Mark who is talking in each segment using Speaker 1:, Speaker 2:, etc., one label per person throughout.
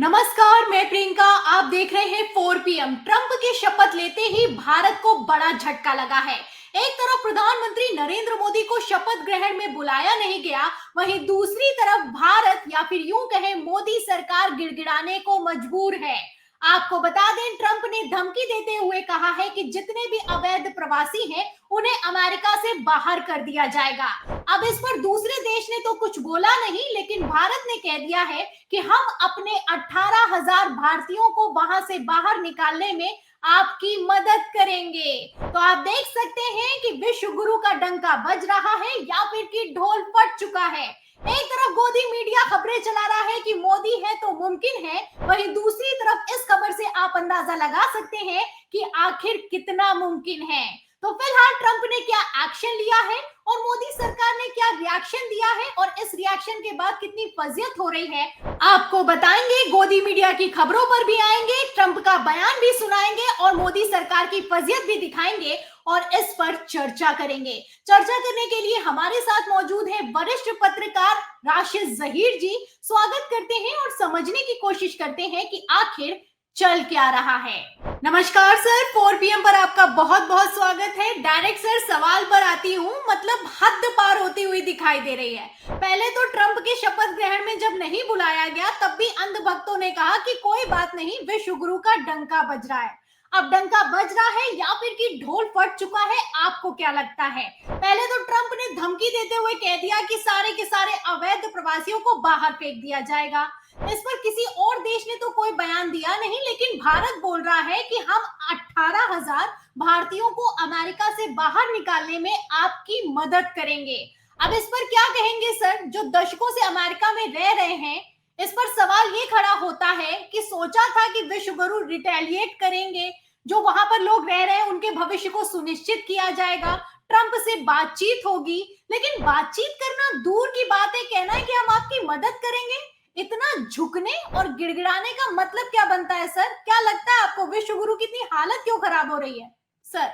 Speaker 1: नमस्कार, मैं प्रियंका। आप देख रहे हैं 4 पीएम। ट्रंप की शपथ लेते ही भारत को बड़ा झटका लगा है। एक तरफ प्रधानमंत्री नरेंद्र मोदी को शपथ ग्रहण में बुलाया नहीं गया, वहीं दूसरी तरफ भारत या फिर यूं कहें मोदी सरकार गिड़गिड़ाने को मजबूर है। आपको बता दें, ट्रंप ने धमकी देते हुए कहा है कि जितने भी अवैध प्रवासी हैं उन्हें अमेरिका से बाहर कर दिया जाएगा। अब इस पर दूसरे देश ने तो कुछ बोला नहीं, लेकिन भारत ने कह दिया है कि हम अपने 18,000 भारतीयों को वहां से बाहर निकालने में आपकी मदद करेंगे। तो आप देख सकते हैं कि विश्व गुरु का डंका बज रहा है या फिर कि ढोल फट चुका है। एक तरफ गोदी मीडिया खबरें चला रहा है कि मोदी है तो मुमकिन है, वहीं दूसरी तरफ इस खबर से आप अंदाजा लगा सकते हैं कि आखिर कितना मुमकिन है। तो फिलहाल ट्रंप ने क्या एक्शन लिया है और मोदी सरकार ने क्या रिएक्शन दिया है और इस रिएक्शन के बाद कितनी फजियत हो रही है, आपको बताएंगे। गोदी मीडिया की खबरों पर भी आएंगे, ट्रंप का बयान भी सुनाएंगे और मोदी सरकार की फजियत भी दिखाएंगे और इस पर चर्चा करेंगे। चर्चा करने के लिए हमारे साथ मौजूद है वरिष्ठ पत्रकार राशिद जहीर जी। स्वागत करते हैं और समझने की कोशिश करते हैं कि आखिर चल क्या रहा है। नमस्कार सर, 4 पीएम पर आपका बहुत बहुत स्वागत है। डायरेक्ट सर सवाल पर आती हूँ, मतलब हद पार होती हुई दिखाई दे रही है। पहले तो ट्रंप के शपथ ग्रहण में जब नहीं बुलाया गया तब भी अंध भक्तों ने कहा कि कोई बात नहीं, विश्व गुरु का डंका बज रहा है। अब डंका बज रहा है या फिर कि ढोल फट चुका है, आपको क्या लगता है? पहले तो ट्रंप ने धमकी देते हुए कह दिया कि सारे के सारे अवैध प्रवासियों को बाहर फेंक दिया जाएगा। इस पर किसी और देश ने तो कोई बयान दिया नहीं, लेकिन भारत बोल रहा है कि हम 18,000 भारतीयों को अमेरिका से बाहर निकालने में आपकी मदद करेंगे। अब इस पर क्या कहेंगे सर, जो दशकों से अमेरिका में रह रहे हैं? इस पर सवाल ये खड़ा होता है कि सोचा था कि विश्व गुरु रिटेलिएट करेंगे, जो वहां पर लोग रह रहे हैं उनके भविष्य को सुनिश्चित किया जाएगा, ट्रंप से बातचीत होगी, लेकिन बातचीत करना दूर की बात है, कहना है कि हम आपकी मदद करेंगे। इतना झुकने और गिड़गिड़ाने का मतलब क्या बनता है सर? क्या लगता है आपको, विश्व गुरु की इतनी हालत क्यों खराब हो रही है सर?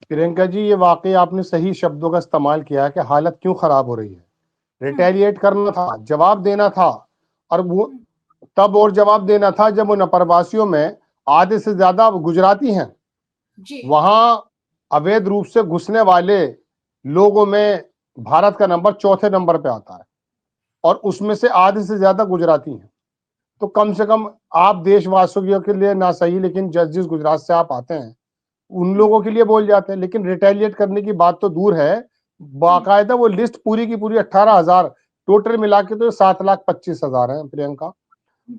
Speaker 2: प्रियंका जी, ये वाकई आपने सही शब्दों का इस्तेमाल किया है कि हालत क्यों खराब हो रही है। रिटेलिएट करना था, जवाब देना था, और वो तब और जवाब देना था जब उन प्रवासियों में आधे से ज्यादा गुजराती हैं।
Speaker 1: जी।
Speaker 2: वहां अवैध रूप से घुसने वाले लोगों में भारत का नंबर चौथे नंबर पे आता है और उसमें से आधे से ज्यादा गुजराती हैं। तो कम से कम आप देशवासियों के लिए ना सही, लेकिन जिस गुजरात से आप आते हैं उन लोगों के लिए बोल जाते हैं। लेकिन रिटेलिएट करने की बात तो दूर है, बाकायदा वो लिस्ट पूरी की पूरी 18,000 टोटल मिला के तो 7,25,000 है प्रियंका। और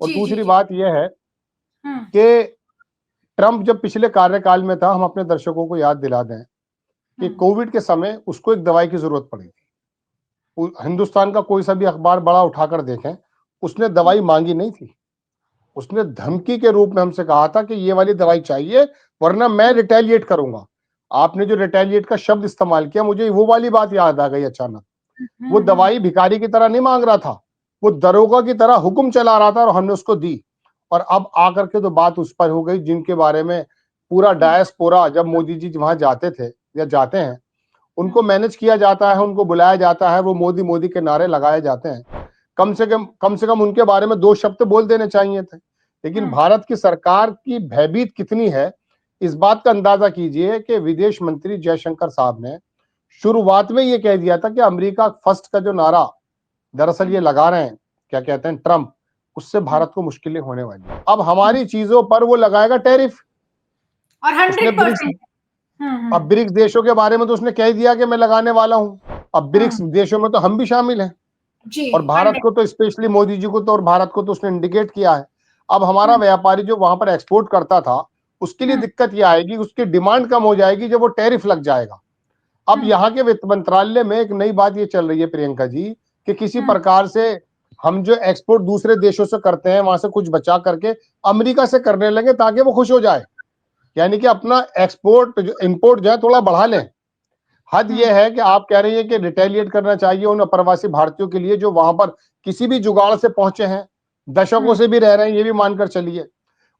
Speaker 1: जी जी
Speaker 2: दूसरी
Speaker 1: जी।
Speaker 2: बात यह है कि ट्रंप जब पिछले कार्यकाल में था, हम अपने दर्शकों को याद दिला दें कि कोविड के समय उसको एक दवाई की जरूरत पड़ी थी। हिंदुस्तान का कोई सा भी अखबार बड़ा उठाकर देखें, उसने दवाई मांगी नहीं थी। उसने धमकी के रूप में हमसे कहा था कि ये वाली दवाई चाहिए वरना मैं रिटेलिएट करूंगा। आपने जो रिटेलिएट का शब्द इस्तेमाल किया, मुझे वो वाली बात याद आ गई अचानक। वो दवाई भिखारी की तरह नहीं मांग रहा था, वो दरोगा की तरह हुक्म चला रहा था और हमने उसको दी। और अब आकर के तो बात उस पर हो गई जिनके बारे में पूरा डायस्पोरा, जब मोदी जी वहां जाते थे या जाते हैं, उनको मैनेज किया जाता है, उनको बुलाया जाता है, वो मोदी मोदी के नारे लगाए जाते हैं। कम से कम उनके बारे में दो शब्द बोल देने चाहिए थे। लेकिन भारत की सरकार की भयभीत कितनी है, इस बात का अंदाजा कीजिए कि विदेश मंत्री जयशंकर साहब ने शुरुआत में ये कह दिया था कि अमेरिका फर्स्ट का जो नारा दरअसल ये लगा रहे हैं, क्या कहते हैं, ट्रंप, उससे भारत को मुश्किलें होने वाली है। अब हमारी चीजों पर वो लगाएगा टैरिफ
Speaker 1: और
Speaker 2: उसने
Speaker 1: 100%।
Speaker 2: अब ब्रिक्स देशों के बारे में तो उसने कह दिया कि मैं लगाने वाला हूं। अब ब्रिक्स देशों में तो हम भी शामिल हैं
Speaker 1: जी।
Speaker 2: और भारत को तो स्पेशली मोदी जी को तो और भारत को तो उसने इंडिकेट किया है। अब हमारा व्यापारी जो वहां पर एक्सपोर्ट करता था उसके लिए दिक्कत यह आएगी, उसकी डिमांड कम हो जाएगी जब वो टैरिफ लग जाएगा। अब यहाँ के वित्त मंत्रालय में एक नई बात ये चल रही है प्रियंका जी कि किसी प्रकार से हम जो एक्सपोर्ट दूसरे देशों से करते हैं वहां से कुछ बचा करके अमेरिका से करने लगे ताकि वो खुश हो जाए, यानी कि अपना एक्सपोर्ट जो इंपोर्ट जो है थोड़ा बढ़ा लें। हद यह है कि आप कह रही हैं कि रिटेलिएट करना चाहिए उन अप्रवासी भारतीयों के लिए जो वहां पर किसी भी जुगाड़ से पहुंचे हैं, दशकों से भी रह रहे हैं, ये भी मानकर चलिए।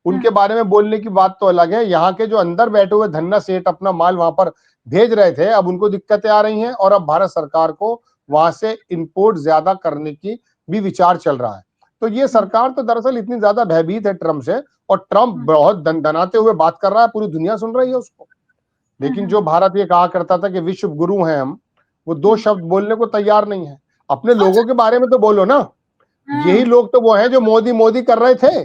Speaker 2: उनके बारे में बोलने की बात तो अलग है। यहाँ के जो अंदर बैठे हुए धन्ना सेठ अपना माल वहां पर भेज रहे थे, अब उनको दिक्कतें आ रही हैं और अब भारत सरकार को वहां से इंपोर्ट ज्यादा करने की भी विचार चल रहा है। तो ये सरकार तो दरअसल इतनी ज्यादा भयभीत है ट्रंप से, और ट्रंप बहुत दनाते हुए बात कर रहा है, पूरी दुनिया सुन रही है उसको। लेकिन जो भारत ये कहा करता था कि विश्व गुरु हैं हम, वो दो शब्द बोलने को तैयार नहीं है। अपने लोगों के बारे में तो बोलो ना। यही लोग तो वो हैं जो मोदी मोदी कर रहे थे।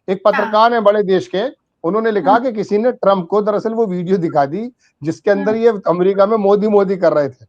Speaker 2: एक पत्रकार है बड़े देश के, उन्होंने लिखा कि किसी ने ट्रंप को दरअसल वो वीडियो दिखा दी जिसके अंदर ये अमेरिका में मोदी मोदी कर रहे थे।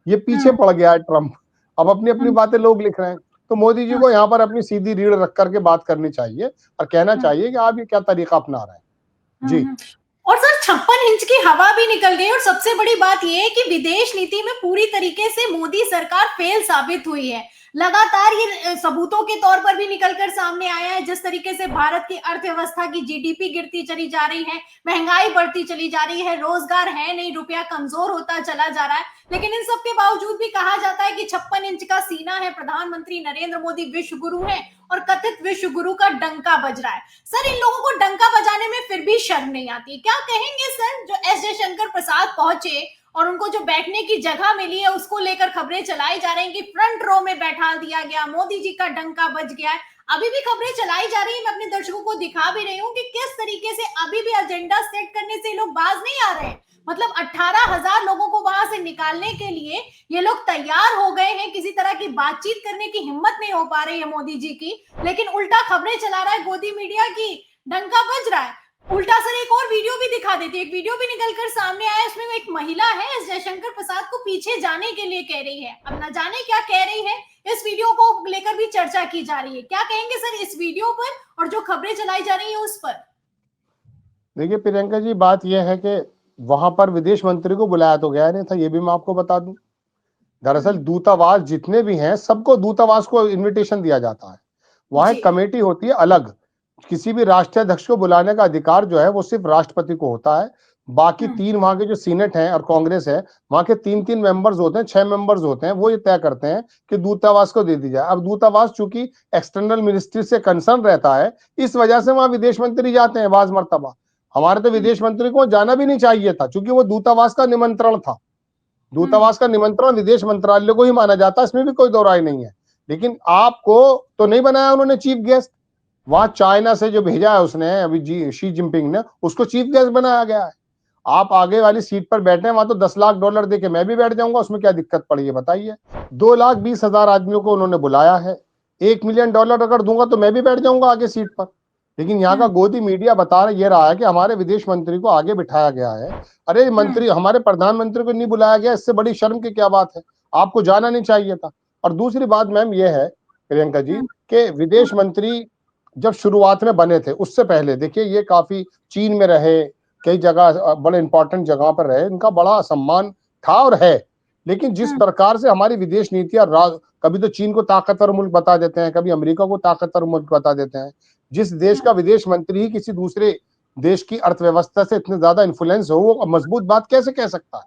Speaker 2: ये पीछे पड़ गया है ट्रंप, अब अपनी अपनी बातें लोग लिख रहे हैं। तो मोदी जी को यहाँ पर अपनी सीधी रीढ़ रख करके बात करनी चाहिए और कहना चाहिए कि आप ये क्या तरीका अपना रहे हैं। जी।
Speaker 1: और सर 56 इंच की हवा भी निकल गई, और सबसे बड़ी बात यह है कि विदेश नीति में पूरी तरीके से मोदी सरकार फेल साबित हुई है। लगातार ये सबूतों के तौर पर भी निकलकर सामने आया है, जिस तरीके से भारत की अर्थव्यवस्था की जीडीपी गिरती चली जा रही है, महंगाई बढ़ती चली जा रही है, रोजगार है नहीं, रुपया कमजोर होता चला जा रहा है। लेकिन इन सब के बावजूद भी कहा जाता है कि 56 इंच का सीना है, प्रधानमंत्री नरेंद्र मोदी विश्व गुरु है, और कथित विश्व गुरु का डंका बज रहा है। सर, इन लोगों को डंका बजाने में फिर भी शर्म नहीं आती। क्या कहेंगे सर, जो एस जयशंकर प्रसाद पहुंचे और उनको जो बैठने की जगह मिली है उसको लेकर खबरें चलाई जा रही हैं कि फ्रंट रो में बैठा दिया गया, मोदी जी का डंका बज गया है। अभी भी खबरें चलाई जा रही है, मैं अपने दर्शकों को दिखा भी रही हूँ कि किस तरीके से अभी भी एजेंडा सेट करने से लोग बाज नहीं आ रहे हैं। मतलब 18,000 लोगों को वहां से निकालने के लिए ये लोग तैयार हो गए हैं, किसी तरह की बातचीत करने की हिम्मत नहीं हो पा रही है मोदी जी की, लेकिन उल्टा खबरें चला रहा है गोदी मीडिया की डंका बज रहा है। उल्टा सर एक और वीडियो भी दिखा देती है, एक वीडियो भी निकलकर सामने आया, उसमें एक महिला है एस जयशंकर प्रसाद को पीछे जाने के लिए कह रही है। अब न जाने क्या कह रही है, इस वीडियो को लेकर भी चर्चा की जा रही है। क्या कहेंगे सर इस वीडियो पर और जो खबरें चलाई जा रही है उस पर?
Speaker 2: देखिए प्रियंका जी, बात यह है कि वहां पर विदेश मंत्री को बुलाया तो गया नहीं था, ये भी मैं आपको बता दूं। दरअसल दूतावास जितने भी हैं सबको दूतावास को इनविटेशन दिया जाता है। वहां एक कमेटी होती है अलग। किसी भी राष्ट्राध्यक्ष को बुलाने का अधिकार जो है वो सिर्फ राष्ट्रपति को होता है। बाकी 3 वहां के जो सीनेट है और कांग्रेस है, वहां के 3-3 मेंबर्स होते हैं, 6 मेंबर्स होते हैं, वो ये तय करते हैं कि दूतावास को दे दी जाए। अब दूतावास चूंकि एक्सटर्नल मिनिस्ट्री से कंसर्न रहता है, इस वजह से वहां विदेश मंत्री जाते हैं बाज मर्तबा। हमारे तो विदेश मंत्री को जाना भी नहीं चाहिए था, क्योंकि वो दूतावास का निमंत्रण था। दूतावास का निमंत्रण विदेश मंत्रालय को ही माना जाता है, इसमें भी कोई दो राय नहीं है। लेकिन आपको तो नहीं बनाया उन्होंने चीफ गेस्ट। वहां चाइना से जो भेजा है उसने अभी शी जिनपिंग ने, उसको चीफ गेस्ट बनाया गया है। आप आगे वाली सीट पर बैठे हैं, वहां तो 10 लाख डॉलर देके मैं भी बैठ जाऊंगा, उसमें क्या दिक्कत पड़ी है बताइए। 2,20,000 आदमियों को उन्होंने बुलाया है। $1 मिलियन अगर दूंगा तो मैं भी बैठ जाऊंगा आगे सीट पर। लेकिन यहाँ का गोदी मीडिया बता ये रहा है कि हमारे विदेश मंत्री को आगे बिठाया गया है। अरे मंत्री, हमारे प्रधानमंत्री को नहीं बुलाया गया, इससे बड़ी शर्म की क्या बात है? आपको जाना नहीं चाहिए था। और दूसरी बात मैम ये है प्रियंका जी, कि विदेश मंत्री जब शुरुआत में बने थे, उससे पहले देखिए ये काफी चीन में रहे, कई जगह बड़े इंपॉर्टेंट जगह पर रहे, इनका बड़ा सम्मान था और है। लेकिन जिस प्रकार से हमारी विदेश नीतियां, कभी तो चीन को ताकतवर मुल्क बता देते हैं, कभी अमेरिका को ताकतवर मुल्क बता देते हैं। जिस देश का विदेश मंत्री ही किसी दूसरे देश की अर्थव्यवस्था से इतने ज्यादा इन्फ्लुएंस हो, वो मजबूत बात कैसे कह सकता है?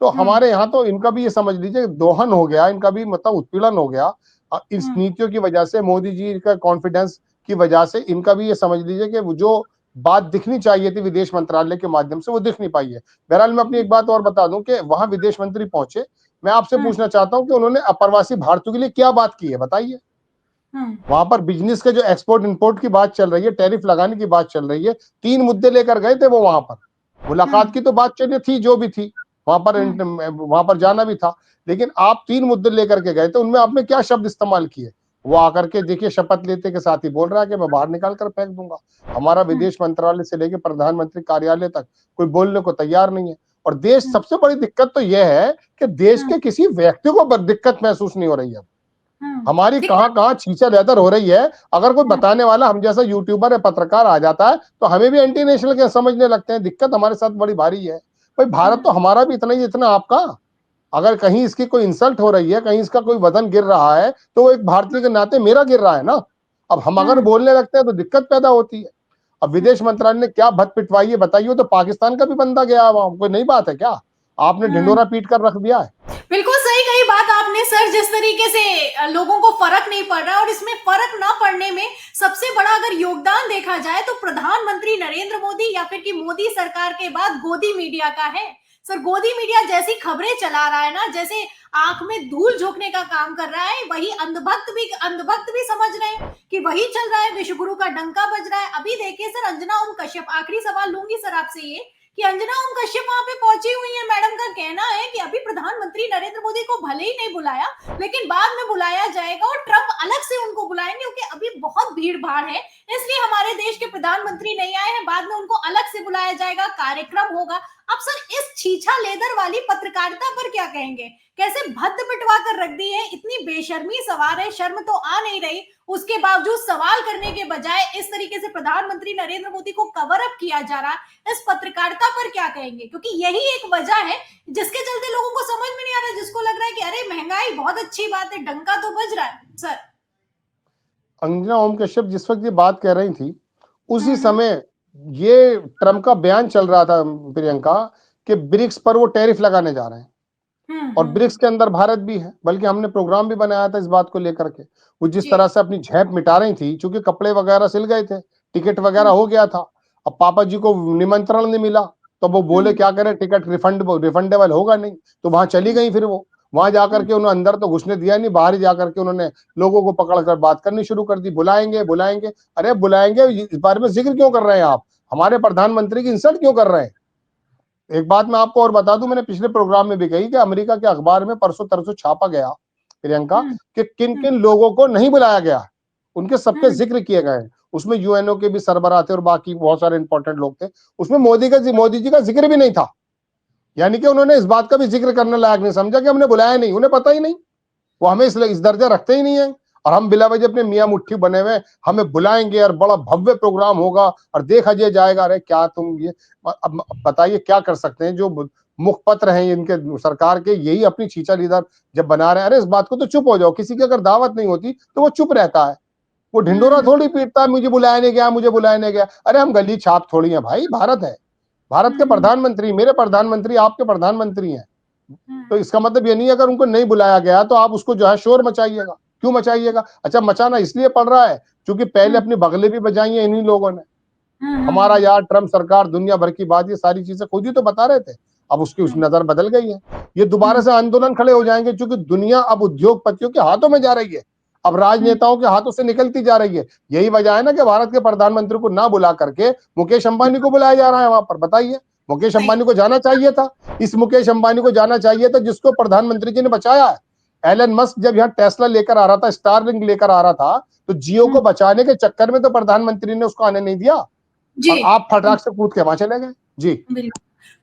Speaker 2: तो हमारे यहाँ तो इनका भी ये समझ लीजिए दोहन हो गया, इनका भी मतलब उत्पीड़न हो गया इस नीतियों की वजह से, मोदी जी का कॉन्फिडेंस की वजह से। इनका भी ये समझ लीजिए कि वो जो बात दिखनी चाहिए थी विदेश मंत्रालय के माध्यम से, वो दिख नहीं पाई है। बहरहाल मैं अपनी एक बात और बता दूं कि वहां विदेश मंत्री पहुंचे, मैं आपसे पूछना चाहता हूं कि उन्होंने अप्रवासी भारतीयों के लिए क्या बात की है बताइए। वहां पर बिजनेस के जो एक्सपोर्ट इंपोर्ट की बात चल रही है, टैरिफ लगाने की बात चल रही है, 3 मुद्दे लेकर गए थे वो वहां पर। मुलाकात की तो बात चलिए थी, जो भी थी वहां पर जाना भी था, लेकिन आप 3 मुद्दे लेकर के गए थे, उनमें आपने क्या शब्द इस्तेमाल किए? वो आकर के देखिए शपथ लेते के साथ ही बोल रहा है कि मैं बाहर निकाल कर फेंक दूंगा। हमारा विदेश मंत्रालय से लेकर प्रधानमंत्री कार्यालय तक कोई बोलने को तैयार नहीं है। और देश, सबसे बड़ी दिक्कत तो यह है कि देश के किसी व्यक्ति को दिक्कत महसूस नहीं हो रही है। हमारी कहां कहां छींचा लेदर हो रही है। अगर कोई बताने वाला हम जैसा यूट्यूबर या पत्रकार आ जाता है तो हमें भी एंटी नेशनल के समझने लगते हैं। दिक्कत हमारे साथ बड़ी भारी है। भाई भारत तो हमारा भी इतना ही जितना आपका। अगर कहीं इसकी कोई इंसल्ट हो रही है, कहीं इसका कोई वजन गिर रहा है, तो वो एक भारतीय के नाते मेरा गिर रहा है ना। अब हम अगर बोलने लगते हैं तो दिक्कत पैदा होती है। अब विदेश मंत्रालय ने क्या भत पिटवाई है बताइए, तो पाकिस्तान का भी बंदा गया वहां, कोई नई बात है क्या? आपने ढिंडोरा पीट कर रख दिया है।
Speaker 1: बिल्कुल सही कही बात आपने सर, जिस तरीके से लोगों को फर्क नहीं पड़ रहा, और इसमें फर्क ना पड़ने में सबसे बड़ा अगर योगदान देखा जाए तो प्रधानमंत्री नरेंद्र मोदी या फिर की मोदी सरकार के बाद गोदी मीडिया का है। सर गोदी मीडिया जैसी खबरें चला रहा है ना, जैसे आंख में धूल झोंकने का काम कर रहा है। वही अंधभक्त भी समझ रहे हैं कि वही चल रहा है, विश्वगुरु का डंका बज रहा है। अभी देखिए सर, अंजना ओम कश्यप, आखिरी सवाल लूंगी सर आपसे ये कि अंजना ओम कश्यप वहां पे पहुंची हुई है। मैडम का कहना है कि अभी प्रधानमंत्री नरेंद्र मोदी को भले ही नहीं बुलाया, लेकिन बाद में बुलाया जाएगा और ट्रंप अलग से उनको बुलाएंगे, क्योंकि अभी बहुत भीड़ भाड़ है, इसलिए हमारे देश के प्रधानमंत्री नहीं आए हैं। बाद में उनको अलग से बुलाया जाएगा, कार्यक्रम होगा। अब सर, इस छीछा लेदर वाली पत्रकारिता पर क्या कहेंगे? कैसे भद्द पिटवा कर रख दी है, इतनी बेशर्मी सवार है, शर्म तो आ नहीं रही। उसके बावजूद सवाल करने के बजाय इस तरीके से प्रधानमंत्री नरेंद्र मोदी को कवर अप किया जा रहा है। इस पत्रकारिता पर क्या कहेंगे? क्योंकि यही एक वजह है जिसके चलते लोगों को समझ में नहीं आ रहा, जिसको लग रहा है कि अरे महंगाई बहुत अच्छी बात है, डंका तो बज रहा है। सर,
Speaker 2: अंजना ओम कश्यप जिस वक्त ये बात कह रही थी, उसी समय ये ट्रम्प का बयान चल रहा था प्रियंका, कि ब्रिक्स पर वो टैरिफ लगाने जा रहे हैं और ब्रिक्स के अंदर भारत भी है। बल्कि हमने प्रोग्राम भी बनाया था इस बात को लेकर के। वो जिस तरह से अपनी झेप मिटा रही थी, क्योंकि कपड़े वगैरह सिल गए थे, टिकट वगैरह हो गया था। अब पापा जी को निमंत्रण नहीं मिला, तो वो बोले क्या करें, टिकट रिफंडेबल होगा नहीं, तो वहां चली गई। फिर वो वहां जाकर के उन्होंने अंदर तो घुसने दिया नहीं, बाहर ही जाकर के उन्होंने लोगों को पकड़कर बात करनी शुरू कर दी, बुलाएंगे बुलाएंगे। अरे बुलाएंगे, इस बारे में जिक्र क्यों कर रहे हैं आप? हमारे प्रधानमंत्री की इंसल्ट क्यों कर रहे हैं? एक बात मैं आपको और बता दूं, मैंने पिछले प्रोग्राम में भी कही कि अमेरिका के अखबार में परसों तरसों छापा गया प्रियंका, कि किन किन लोगों को नहीं बुलाया गया, उनके सबके जिक्र किए गए। उसमें यूएनओ के भी सरबराह थे और बाकी बहुत सारे इंपॉर्टेंट लोग थे। उसमें मोदी जी का जिक्र भी नहीं था। यानी कि उन्होंने इस बात का भी जिक्र करने लायक नहीं समझा कि हमने बुलाया नहीं, उन्हें पता ही नहीं, वो हमें इस दर्जा रखते ही नहीं है। और हम बिला वजह अपने मियाँ मुट्ठी बने हुए, हमें बुलाएंगे और बड़ा भव्य प्रोग्राम होगा और देखा जाएगा। अरे क्या तुम ये अब बताइए क्या कर सकते हैं? जो मुखपत्र हैं इनके सरकार के, यही अपनी छीछा लीडर जब बना रहे हैं। अरे इस बात को तो चुप हो जाओ, किसी की अगर दावत नहीं होती तो वो चुप रहता है, वो ढिंडोरा थोड़ी पीटता है मुझे बुलाया नहीं गया, मुझे बुलाया नहीं गया। अरे हम गली छाप थोड़ी है भाई, भारत है, भारत के प्रधानमंत्री, मेरे प्रधानमंत्री आपके प्रधानमंत्री हैं। तो इसका मतलब ये नहीं, अगर उनको नहीं बुलाया गया तो आप उसको जो है शोर मचाइएगा। क्यों मचाइएगा? अच्छा, मचाना इसलिए पड़ रहा है क्योंकि पहले अपनी बगलें भी बजाई हैं इन्हीं लोगों ने। हमारा यार ट्रम्प सरकार, दुनिया भर की बात, ये सारी चीजें खुद ही तो बता रहे थे। अब उसकी उस नजर बदल गई है, ये दोबारा से आंदोलन खड़े हो जाएंगे, क्योंकि दुनिया अब उद्योगपतियों के हाथों में जा रही है, अब राजनेताओं के हाथों से निकलती जा रही है। यही वजह है ना कि भारत के प्रधानमंत्री को ना बुला करके मुकेश अंबानी को बुलाया जा रहा है वहां पर। बताइए, मुकेश अंबानी को जाना चाहिए था, इस मुकेश अंबानी को जाना चाहिए था जिसको प्रधानमंत्री जी ने बचाया है। एलन मस्क जब यहाँ टेस्ला लेकर आ रहा था, स्टारलिंक लेकर आ रहा था, तो जियो को बचाने के चक्कर में तो प्रधानमंत्री ने उसको आने नहीं दिया, और आप फटाक से कूद के वहां चले गए। जी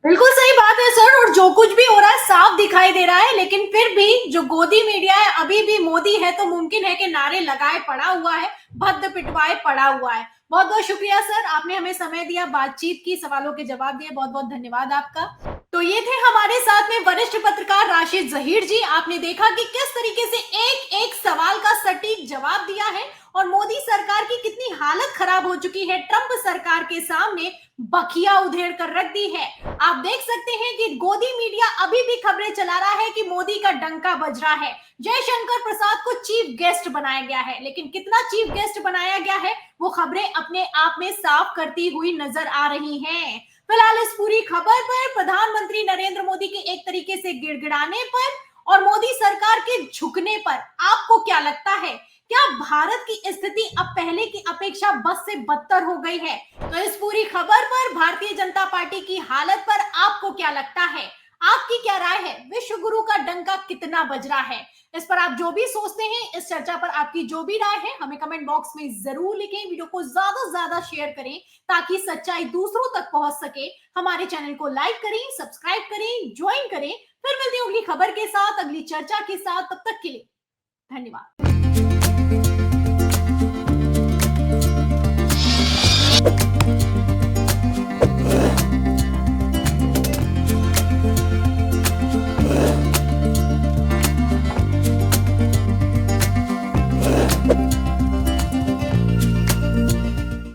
Speaker 1: बिल्कुल सही बात है सर, और जो कुछ भी हो रहा है साफ दिखाई दे रहा है। लेकिन फिर भी जो गोदी मीडिया है, अभी भी मोदी है तो मुमकिन है कि नारे लगाए पड़ा हुआ है, भद्द पिटवाए पड़ा हुआ है। बहुत बहुत शुक्रिया सर, आपने हमें समय दिया, बातचीत की, सवालों के जवाब दिए, बहुत बहुत धन्यवाद आपका। तो ये थे हमारे साथ में वरिष्ठ पत्रकार राशिद जहीर जी। आपने देखा कि किस तरीके से एक एक सवाल का सटीक जवाब दिया है और मोदी सरकार की कितनी हालत खराब हो चुकी है, ट्रंप सरकार के सामने बखिया उधेड़ कर रख दी है। आप देख सकते हैं कि गोदी मीडिया अभी भी खबरें चला रहा है कि मोदी का डंका बज रहा है, जयशंकर प्रसाद को चीफ गेस्ट बनाया गया है। लेकिन कितना चीफ गेस्ट बनाया गया है वो खबरें अपने आप में साफ करती हुई नजर आ रही हैं। फिलहाल इस पूरी खबर पर, प्रधानमंत्री नरेंद्र मोदी के एक तरीके से गिड़गिड़ाने पर और मोदी सरकार के झुकने पर आपको क्या लगता है? क्या भारत की स्थिति अब पहले की अपेक्षा बद से बदतर हो गई है? तो इस पूरी खबर पर, भारतीय जनता पार्टी की हालत पर आपको क्या लगता है? आपकी क्या राय है? विश्व गुरु का डंका कितना बज रहा है? इस पर आप जो भी सोचते हैं, इस चर्चा पर आपकी जो भी राय है, हमें कमेंट बॉक्स में जरूर लिखें। वीडियो को ज्यादा से ज्यादा शेयर करें ताकि सच्चाई दूसरों तक पहुंच सके। हमारे चैनल को लाइक करें, सब्सक्राइब करें, ज्वाइन करें। फिर मिलती हूँ अगली खबर के साथ, अगली चर्चा के साथ। तब तक के लिए धन्यवाद।